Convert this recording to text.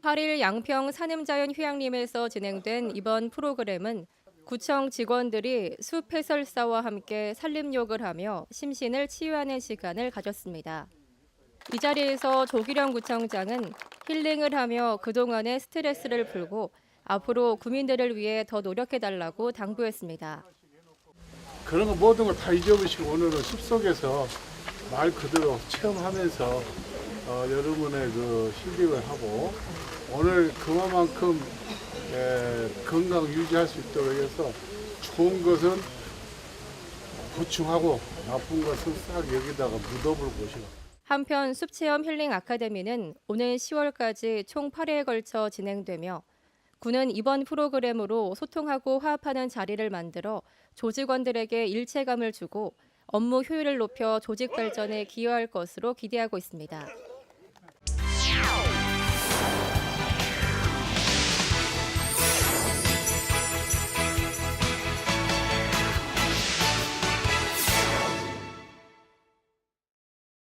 8일 양평 산음자연 휴양림에서 진행된 이번 프로그램은 구청 직원들이 숲 해설사와 함께 산림욕을 하며 심신을 치유하는 시간을 가졌습니다. 이 자리에서 조기령 구청장은 힐링을 하며 그동안의 스트레스를 풀고 앞으로 구민들을 위해 더 노력해달라고 당부했습니다. 그런 거 모든 걸 다 잊어버리시고 오늘은 숲속에서 말 그대로 체험하면서 여러분의 그 힐링을 하고 오늘 그만큼 건강 유지할 수 있도록 해서 좋은 것은 보충하고 나쁜 것은 싹 여기다가 묻어볼 것이고. 한편 숲체험 힐링 아카데미는 오는 10월까지 총 8회에 걸쳐 진행되며 군은 이번 프로그램으로 소통하고 화합하는 자리를 만들어 조직원들에게 일체감을 주고 업무 효율을 높여 조직 발전에 기여할 것으로 기대하고 있습니다.